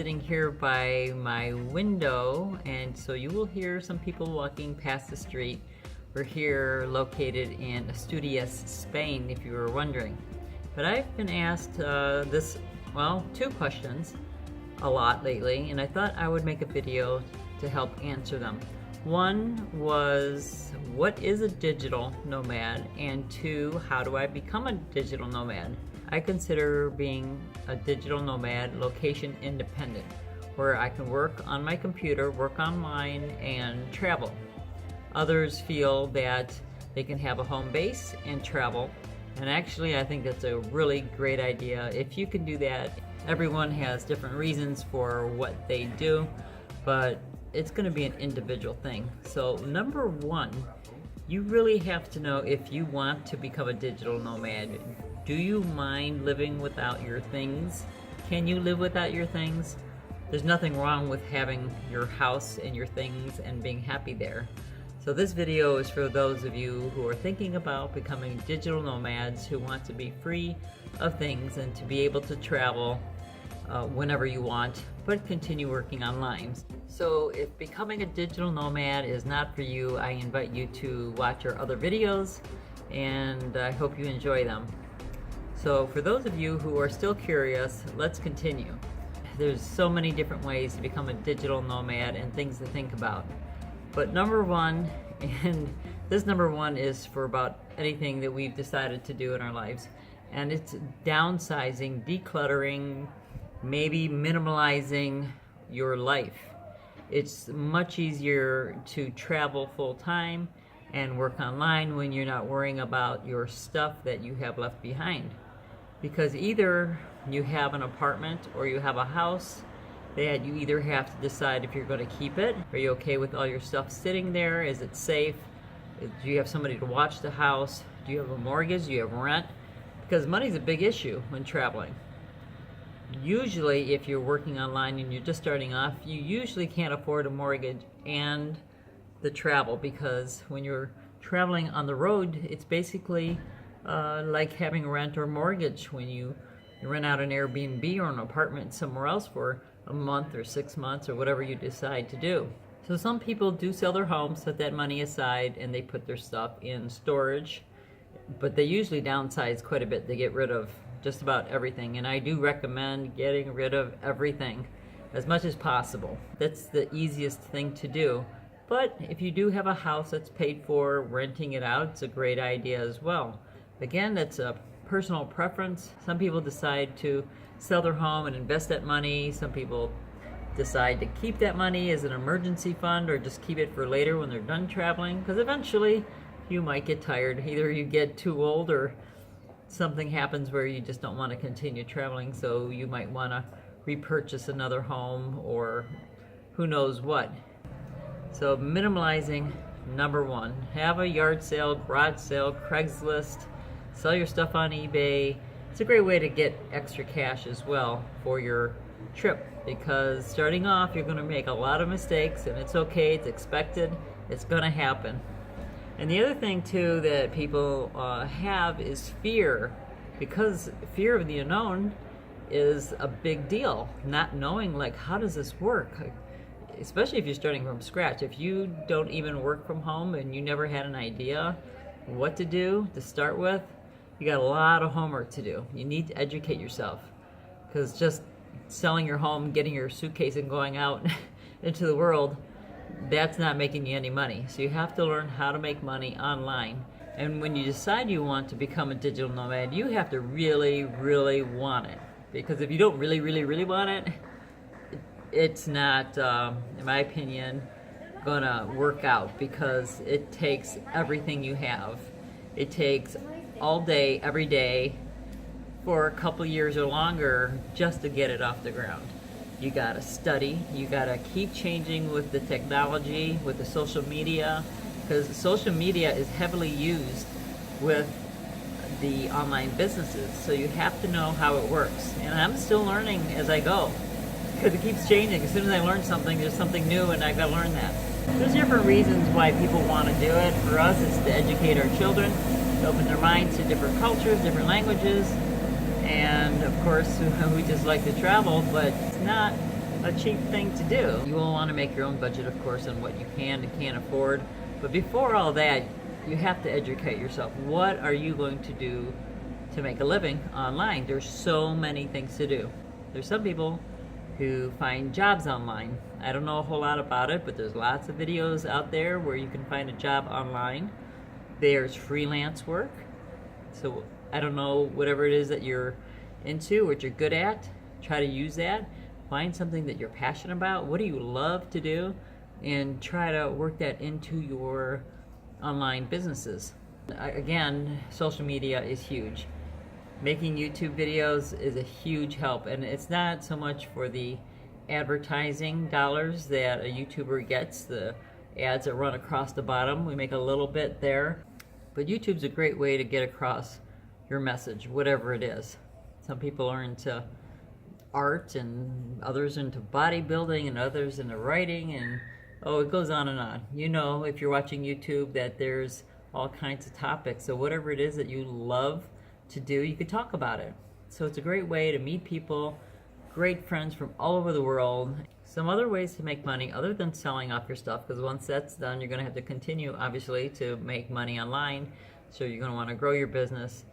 sitting here by my window, and so you will hear some people walking past the street. We're here located in Asturias, Spain, if you were wondering. But I've been asked two questions a lot lately, and I thought I would make a video to help answer them. One was, what is a digital nomad? And two, how do I become a digital nomad? I consider being a digital nomad location independent, where I can work on my computer, work online, and travel. Others feel that they can have a home base and travel, and actually I think that's a really great idea. If you can do that, everyone has different reasons for what they do, but it's going to be an individual thing. So number one, you really have to know if you want to become a digital nomad. Do you mind living without your things? Can you live without your things? There's nothing wrong with having your house and your things and being happy there. So this video is for those of you who are thinking about becoming digital nomads, who want to be free of things and to be able to travel whenever you want, but continue working online. So if becoming a digital nomad is not for you, I invite you to watch our other videos, and I hope you enjoy them. So for those of you who are still curious, let's continue. There's so many different ways to become a digital nomad and things to think about. But number one, and this number one is for about anything that we've decided to do in our lives, and it's downsizing, decluttering, maybe minimalizing your life. It's much easier to travel full time and work online when you're not worrying about your stuff that you have left behind. Because either you have an apartment or you have a house that you either have to decide if you're going to keep it. Are you okay with all your stuff sitting there? Is it safe? Do you have somebody to watch the house? Do you have a mortgage? Do you have rent? Because money's a big issue when traveling. Usually, if you're working online and you're just starting off, you usually can't afford a mortgage and the travel, because when you're traveling on the road, it's basically like having a rent or mortgage when you rent out an Airbnb or an apartment somewhere else for a month or 6 months or whatever you decide to do. So some people do sell their homes, set that money aside, and they put their stuff in storage, but they usually downsize quite a bit. They get rid of just about everything, and I do recommend getting rid of everything as much as possible. That's the easiest thing to do. But if you do have a house that's paid for, renting it out, it's a great idea as well. Again, that's a personal preference. Some people decide to sell their home and invest that money. Some people decide to keep that money as an emergency fund or just keep it for later when they're done traveling, because eventually you might get tired. Either you get too old or something happens where you just don't want to continue traveling, so you might want to repurchase another home or who knows what. So minimalizing, number one. Have a yard sale, garage sale, Craigslist, sell your stuff on eBay. It's a great way to get extra cash as well for your trip, because starting off you're going to make a lot of mistakes, and it's okay, it's expected, it's going to happen. And the other thing too that people have is fear, because fear of the unknown is a big deal. Not knowing, like, how does this work? Especially if you're starting from scratch. If you don't even work from home and you never had an idea what to do to start with, you got a lot of homework to do. You need to educate yourself, because just selling your home, getting your suitcase and going out into the world, that's not making you any money. So you have to learn how to make money online. And when you decide you want to become a digital nomad, you have to really, really want it. Because if you don't really, really, really want it, it's not, in my opinion, gonna work out, because it takes everything you have. It takes all day, every day, for a couple years or longer just to get it off the ground. You gotta study, you gotta keep changing with the technology, with the social media, because social media is heavily used with the online businesses, so you have to know how it works. And I'm still learning as I go, because it keeps changing. As soon as I learn something, there's something new, and I've got to learn that. There's different reasons why people want to do it. For us, it's to educate our children, to open their minds to different cultures, different languages, and of course, we just like to travel, but it's not a cheap thing to do. You will want to make your own budget, of course, on what you can and can't afford. But before all that, you have to educate yourself. What are you going to do to make a living online? There's so many things to do. There's some people who find jobs online. I don't know a whole lot about it, but there's lots of videos out there where you can find a job online. There's freelance work. So I don't know, whatever it is that you're into, what you're good at, try to use that. Find something that you're passionate about. What do you love to do? And try to work that into your online businesses. Again, social media is huge. Making YouTube videos is a huge help, and it's not so much for the advertising dollars that a YouTuber gets, the ads that run across the bottom. We make a little bit there, but YouTube's a great way to get across your message, whatever it is. Some people are into art, and others into bodybuilding, and others into writing, and oh, it goes on and on. You know, if you're watching YouTube, that there's all kinds of topics. So whatever it is that you love to do, you could talk about it. So it's a great way to meet people, great friends from all over the world. Some other ways to make money other than selling off your stuff, because once that's done, you're going to have to continue, obviously, to make money online. So you're going to want to grow your business.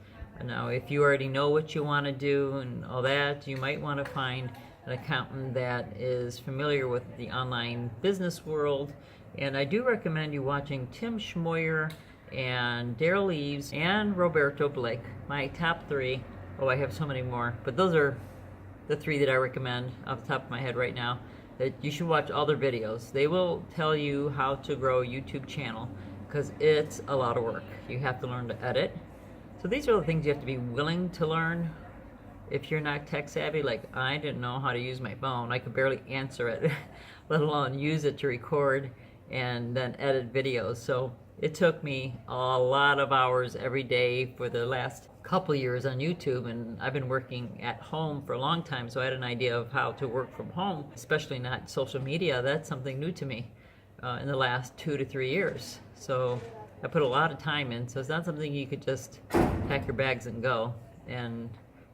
Now, if you already know what you want to do and all that, you might want to find an accountant that is familiar with the online business world. And I do recommend you watching Tim Schmoyer and Daryl Eves and Roberto Blake, my top 3. Oh, I have so many more, but those are the 3 that I recommend off the top of my head right now, that you should watch all their videos. They will tell you how to grow a YouTube channel, because it's a lot of work. You have to learn to edit. So these are the things you have to be willing to learn. If you're not tech savvy, like I didn't know how to use my phone. I could barely answer it, let alone use it to record and then edit videos. So it took me a lot of hours every day for the last couple years on YouTube, and I've been working at home for a long time, so I had an idea of how to work from home, especially not social media. That's something new to me in the last 2 to 3 years. So I put a lot of time in, so it's not something you could just pack your bags and go and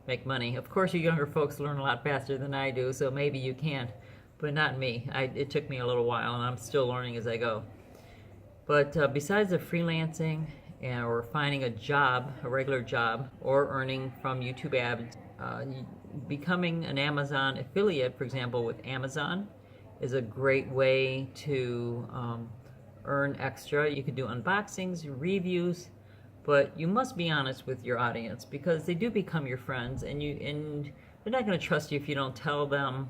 make money. Of course, you younger folks learn a lot faster than I do, so maybe you can, but not me. It took me a little while, and I'm still learning as I go. But besides the freelancing or finding a job, a regular job, or earning from YouTube ads, becoming an Amazon affiliate, for example, with Amazon, is a great way to earn extra. You can do unboxings, reviews, but you must be honest with your audience, because they do become your friends, and they're not going to trust you if you don't tell them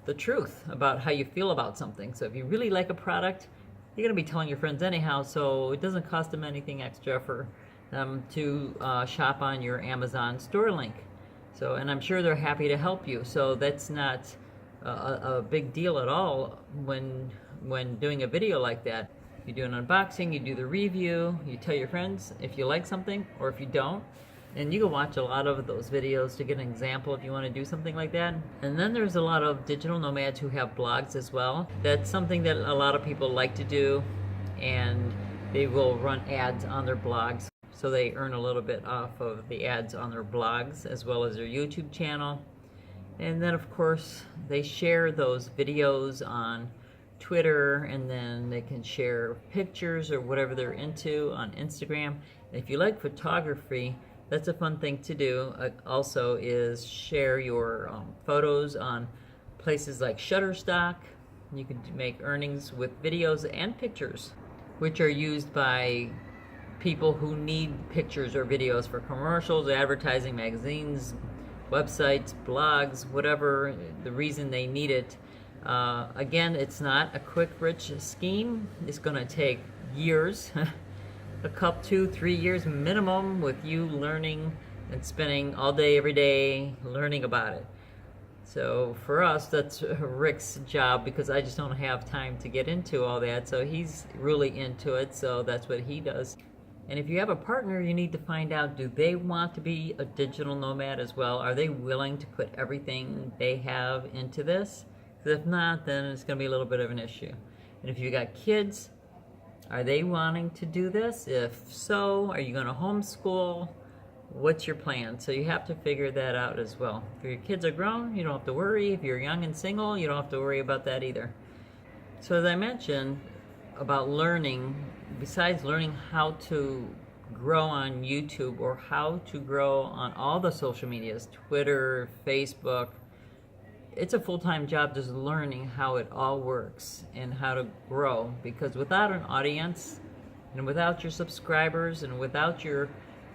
the truth about how you feel about something. So if you really like a product, you're going to be telling your friends anyhow, so it doesn't cost them anything extra for them to shop on your Amazon store link. So, and I'm sure they're happy to help you, so that's not a big deal at all when doing a video like that. You do an unboxing, you do the review, you tell your friends if you like something or if you don't, and you can watch a lot of those videos to get an example if you want to do something like that. And then there's a lot of digital nomads who have blogs as well. That's something that a lot of people like to do, and they will run ads on their blogs, so they earn a little bit off of the ads on their blogs as well as their YouTube channel. And then of course they share those videos on Twitter, and then they can share pictures or whatever they're into on Instagram. And if you like photography, that's a fun thing to do. Also is share your photos on places like Shutterstock. You can make earnings with videos and pictures, which are used by people who need pictures or videos for commercials, advertising, magazines, websites, blogs, whatever the reason they need it. Again, it's not a quick, rich scheme. It's going to take years, a couple, 2-3 years minimum, with you learning and spending all day, every day, learning about it. So for us, that's Rick's job, because I just don't have time to get into all that. So he's really into it, so that's what he does. And if you have a partner, you need to find out, do they want to be a digital nomad as well? Are they willing to put everything they have into this? Because if not, then it's going to be a little bit of an issue. And if you got kids, are they wanting to do this? If so, are you going to homeschool? What's your plan? So you have to figure that out as well. If your kids are grown, you don't have to worry. If you're young and single, you don't have to worry about that either. So as I mentioned about learning, besides learning how to grow on YouTube or how to grow on all the social medias, Twitter, Facebook, it's a full-time job just learning how it all works and how to grow, because without an audience and without your subscribers and without your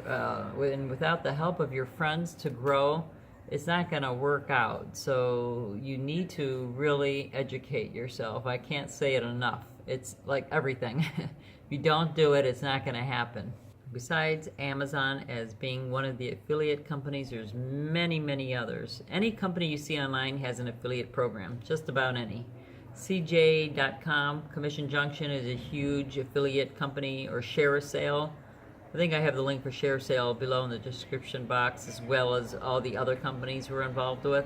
and without the help of your friends to grow, it's not going to work out. So you need to really educate yourself. I can't say it enough. It's like everything. If you don't do it, it's not going to happen. Besides Amazon as being one of the affiliate companies, there's many others. Any company you see online has an affiliate program, just about any. CJ.com, Commission Junction is a huge affiliate company, or Share a Sale. I think I have the link for Share a Sale below in the description box, as well as all the other companies we're involved with.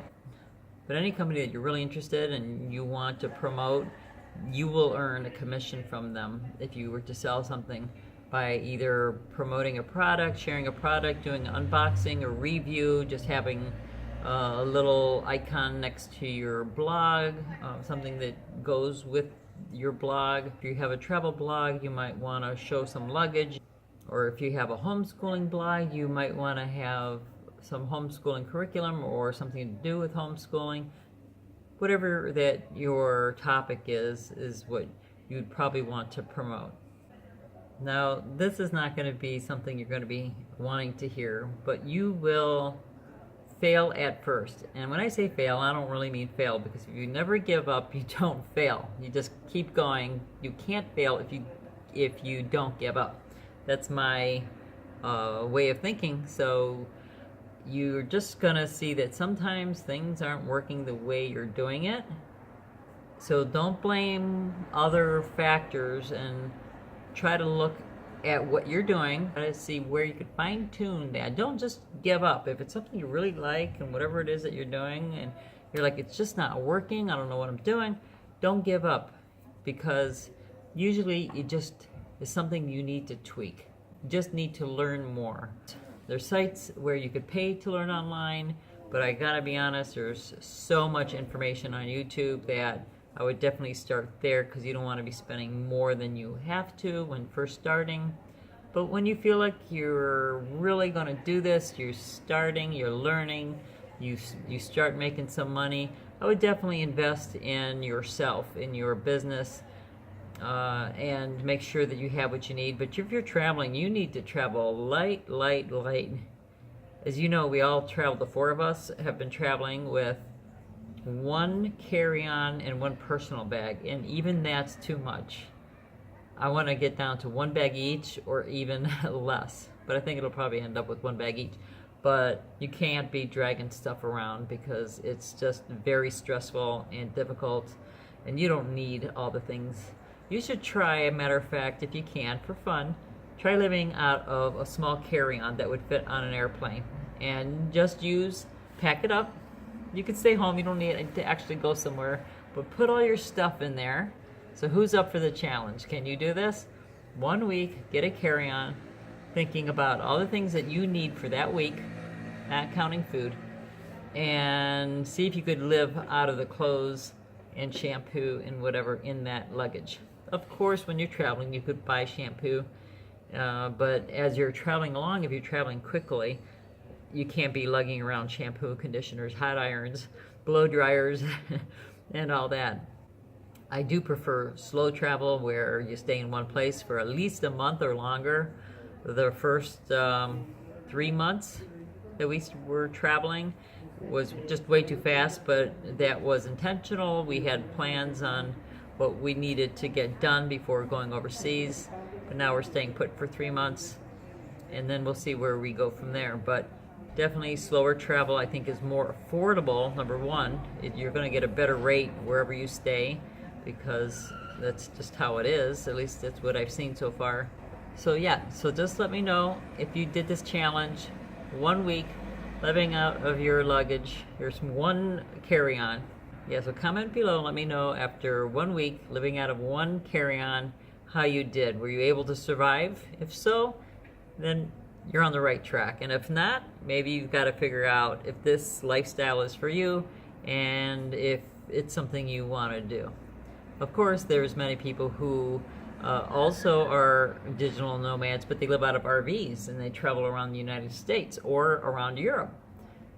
But any company that you're really interested in and you want to promote, you will earn a commission from them if you were to sell something by either promoting a product, sharing a product, doing an unboxing, a review, just having a little icon next to your blog, something that goes with your blog. If you have a travel blog, you might want to show some luggage. Or if you have a homeschooling blog, you might want to have some homeschooling curriculum or something to do with homeschooling. Whatever that your topic is what you'd probably want to promote. Now, this is not going to be something you're going to be wanting to hear, but you will fail at first. And when I say fail, I don't really mean fail, because if you never give up, you don't fail. You just keep going. You can't fail if you don't give up. That's my way of thinking. So you're just going to see that sometimes things aren't working the way you're doing it. So don't blame other factors and try to look at what you're doing, try to see where you could fine-tune that. Don't just give up. If it's something you really like and whatever it is that you're doing and you're like, it's just not working, I don't know what I'm doing, don't give up, because usually it just is something you need to tweak. You just need to learn more. There's sites where you could pay to learn online, but I gotta be honest, there's so much information on YouTube that I would definitely start there, because you don't want to be spending more than you have to when first starting. But when you feel like you're really going to do this, you're starting, you're learning, you start making some money, I would definitely invest in yourself, in your business, and make sure that you have what you need. But if you're traveling, you need to travel light. As you know, we all travel, the four of us have been traveling with one carry-on and one personal bag, and even that's too much. I want to get down to one bag each, or even less, but I think it'll probably end up with one bag each. But you can't be dragging stuff around, because it's just very stressful and difficult, and you don't need all the things. You should try, a matter of fact, if you can, for fun, try living out of a small carry-on that would fit on an airplane, and just pack it up. You can stay home, you don't need to actually go somewhere, but put all your stuff in there. So who's up for the challenge? Can you do this? 1 week, get a carry-on, thinking about all the things that you need for that week, not counting food, and see if you could live out of the clothes and shampoo and whatever in that luggage. Of course, when you're traveling, you could buy shampoo, but as you're traveling along, if you're traveling quickly, you can't be lugging around shampoo, conditioners, hot irons, blow dryers, and all that. I do prefer slow travel, where you stay in one place for at least a month or longer. The first 3 months that we were traveling was just way too fast, but that was intentional. We had plans on what we needed to get done before going overseas, but now we're staying put for 3 months, and then we'll see where we go from there. But definitely slower travel, I think, is more affordable. Number one, you're going to get a better rate wherever you stay, because that's just how it is. At least that's what I've seen so far. So yeah, so just let me know if you did this challenge. 1 week, living out of your luggage. Here's one carry-on. Yeah, so comment below, let me know after 1 week, living out of one carry-on, how you did. Were you able to survive? If so, then you're on the right track. And if not, maybe you've got to figure out if this lifestyle is for you and if it's something you want to do. Of course, there's many people who also are digital nomads, but they live out of RVs and they travel around the United States or around Europe.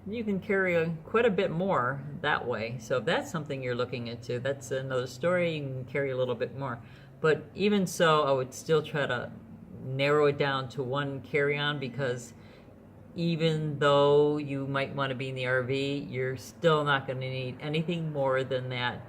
You can carry quite a bit more that way. So if that's something you're looking into, that's another story. You can carry a little bit more. But even so, I would still try to narrow it down to one carry-on, because even though you might want to be in the RV, you're still not going to need anything more than that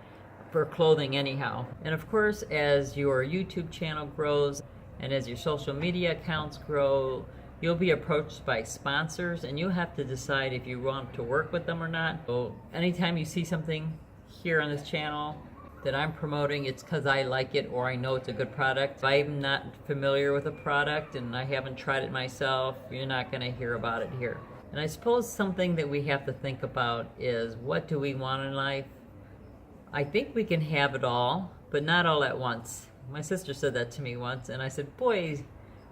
for clothing anyhow. And of course, as your YouTube channel grows and as your social media accounts grow, you'll be approached by sponsors and you'll have to decide if you want to work with them or not. So anytime you see something here on this channel that I'm promoting, it's because I like it or I know it's a good product. If I'm not familiar with a product and I haven't tried it myself, you're not going to hear about it here. And I suppose something that we have to think about is, what do we want in life? I think we can have it all, but not all at once. My sister said that to me once, and I said, boy,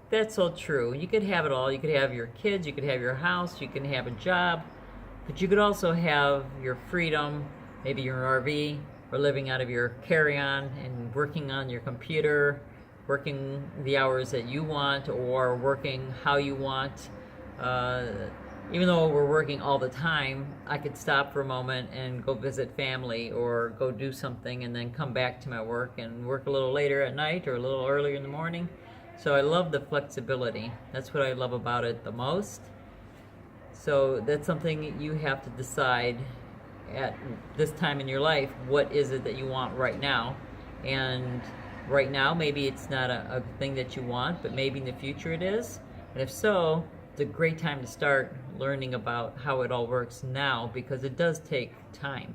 that's so true. You could have it all. You could have your kids, you could have your house, you can have a job, but you could also have your freedom, maybe your RV, or living out of your carry-on and working on your computer, working the hours that you want or working how you want. Even though we're working all the time, I could stop for a moment and go visit family or go do something and then come back to my work and work a little later at night or a little earlier in the morning. So I love the flexibility. That's what I love about it the most. So that's something you have to decide at this time in your life. What is it that you want right now? And right now, maybe it's not a thing that you want, but maybe in the future it is. And if so, it's a great time to start learning about how it all works now, because it does take time.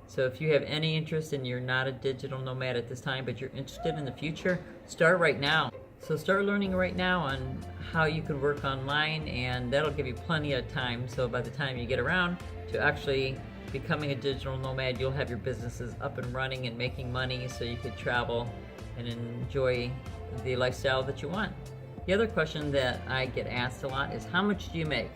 So if you have any interest and you're not a digital nomad at this time, but you're interested in the future, start right now. So start learning right now on how you can work online, and that'll give you plenty of time. So by the time you get around to actually becoming a digital nomad, you'll have your businesses up and running and making money, so you could travel and enjoy the lifestyle that you want. The other question that I get asked a lot is, how much do you make?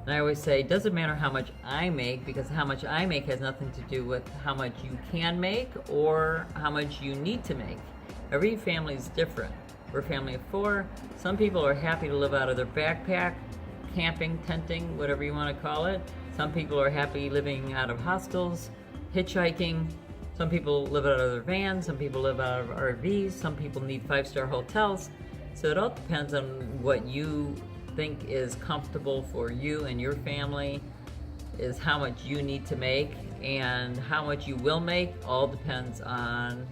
And I always say, it doesn't matter how much I make, because how much I make has nothing to do with how much you can make or how much you need to make. Every family is different. We're a family of 4. Some people are happy to live out of their backpack, camping, tenting, whatever you want to call it. Some people are happy living out of hostels, hitchhiking. Some people live out of their vans. Some people live out of RVs. Some people need 5-star hotels. So it all depends on what you think is comfortable for you and your family, is how much you need to make, and how much you will make all depends on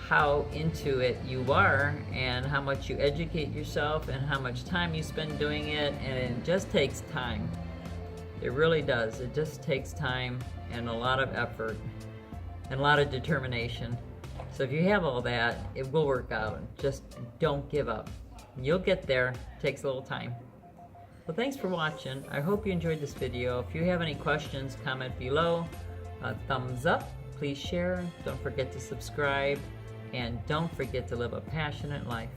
how into it you are and how much you educate yourself and how much time you spend doing it. And it just takes time. It really does. It just takes time and a lot of effort and a lot of determination. So if you have all that, it will work out. Just don't give up. You'll get there. It takes a little time. Well, thanks for watching. I hope you enjoyed this video. If you have any questions, comment below. Thumbs up. Please share. Don't forget to subscribe. And don't forget to live a passionate life.